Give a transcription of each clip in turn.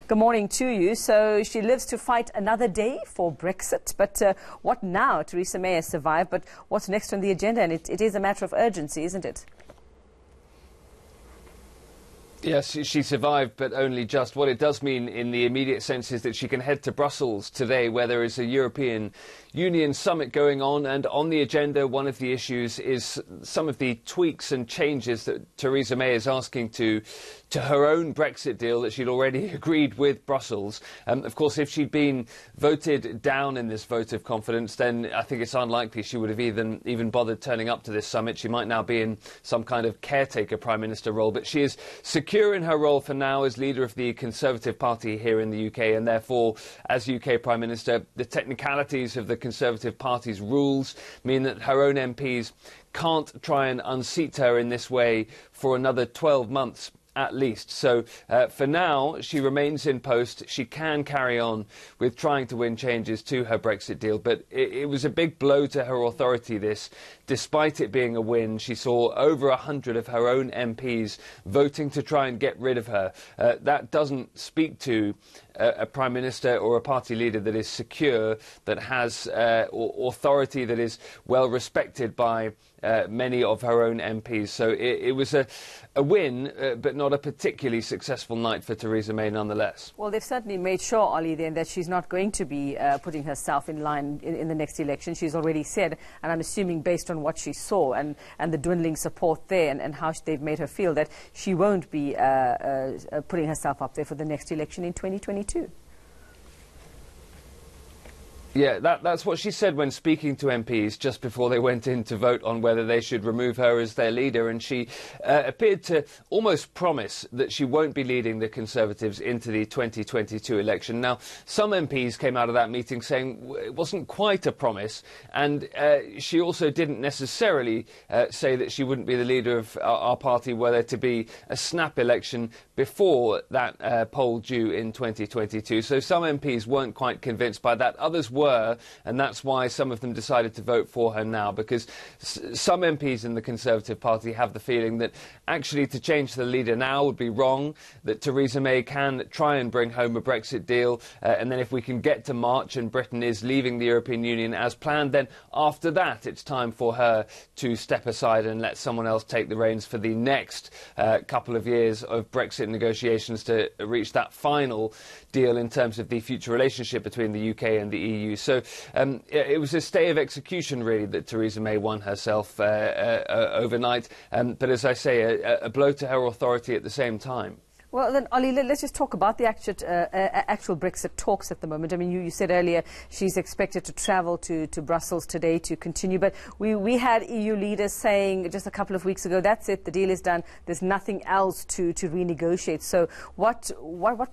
Good morning to you. So she lives to fight another day for Brexit. But what now? Theresa May has survived, but what's next on the agenda? And it is a matter of urgency, isn't it? Yes, she survived, but only just. What it does mean in the immediate sense is that she can head to Brussels today, where there is a European Union summit going on. And on the agenda, one of the issues is some of the tweaks and changes that Theresa May is asking to her own Brexit deal that she'd already agreed with Brussels. Of course, if she'd been voted down in this vote of confidence, then I think it's unlikely she would have even bothered turning up to this summit. She might now be in some kind of caretaker Prime Minister role, but she is secure in her role for now as leader of the Conservative Party here in the UK, and therefore, as UK Prime Minister, the technicalities of the Conservative Party's rules mean that her own MPs can't try and unseat her in this way for another 12 months. At least. So for now, she remains in post. She can carry on with trying to win changes to her Brexit deal. But it was a big blow to her authority, this. Despite it being a win, she saw over 100 of her own MPs voting to try and get rid of her. That doesn't speak to a Prime Minister or a party leader that is secure, that has authority, that is well respected by many of her own MPs. So it was a win, but not a particularly successful night for Theresa May nonetheless. Well, they've certainly made sure, Ollie, then that she's not going to be putting herself in line in the next election. She's already said, and I'm assuming based on what she saw and the dwindling support there and how they've made her feel, that she won't be putting herself up there for the next election in 2022. Yeah, that's what she said when speaking to MPs just before they went in to vote on whether they should remove her as their leader. And she appeared to almost promise that she won't be leading the Conservatives into the 2022 election. Now, some MPs came out of that meeting saying it wasn't quite a promise. And she also didn't necessarily say that she wouldn't be the leader of our party were there to be a snap election before that poll due in 2022. So some MPs weren't quite convinced by that. Others were, and that's why some of them decided to vote for her now, because some MPs in the Conservative Party have the feeling that actually to change the leader now would be wrong, that Theresa May can try and bring home a Brexit deal, and then if we can get to March and Britain is leaving the European Union as planned, then after that it's time for her to step aside and let someone else take the reins for the next couple of years of Brexit negotiations to reach that final deal in terms of the future relationship between the UK and the EU. So it was a stay of execution, really, that Theresa May won herself overnight. But as I say, a blow to her authority at the same time. Well, then, Ollie, let's just talk about the actual Brexit talks at the moment. I mean, you said earlier she's expected to travel to Brussels today to continue. But we had EU leaders saying just a couple of weeks ago, that's it, the deal is done, there's nothing else to renegotiate. So what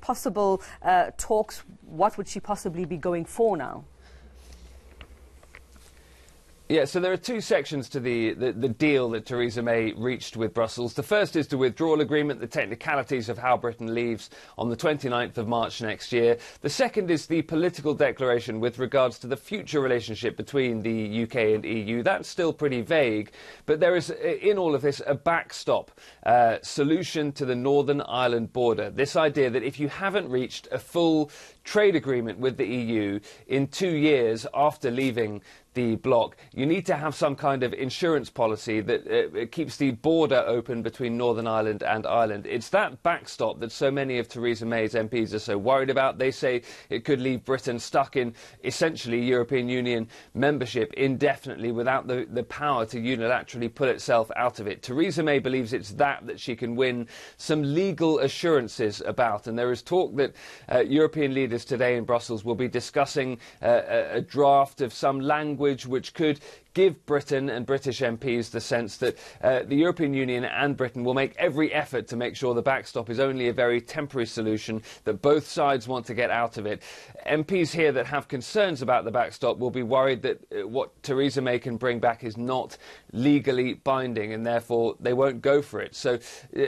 possible talks, what would she possibly be going for now? Yeah, so there are two sections to the deal that Theresa May reached with Brussels. The first is the withdrawal agreement, the technicalities of how Britain leaves on the 29th of March next year. The second is the political declaration with regards to the future relationship between the UK and EU. That's still pretty vague, but there is, in all of this, a backstop solution to the Northern Ireland border. This idea that if you haven't reached a full trade agreement with the EU in 2 years after leaving the bloc, you need to have some kind of insurance policy that keeps the border open between Northern Ireland and Ireland. It's that backstop that so many of Theresa May's MPs are so worried about. They say it could leave Britain stuck in essentially European Union membership indefinitely without the power to unilaterally pull itself out of it. Theresa May believes it's that she can win some legal assurances about, and there is talk that European leaders today in Brussels will be discussing a draft of some language which could give Britain and British MPs the sense that the European Union and Britain will make every effort to make sure the backstop is only a very temporary solution, that both sides want to get out of it. MPs here that have concerns about the backstop will be worried that what Theresa May can bring back is not legally binding, and therefore they won't go for it. So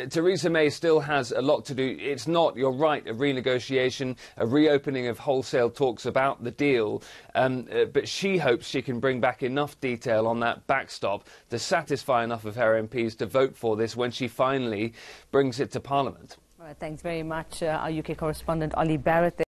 Theresa May still has a lot to do. It's not, you're right, a renegotiation, a reopening of wholesale talks about the deal, but she hopes she can bring back enough detail on that backstop to satisfy enough of her MPs to vote for this when she finally brings it to Parliament. All right, thanks very much, our UK correspondent Ollie Barrett.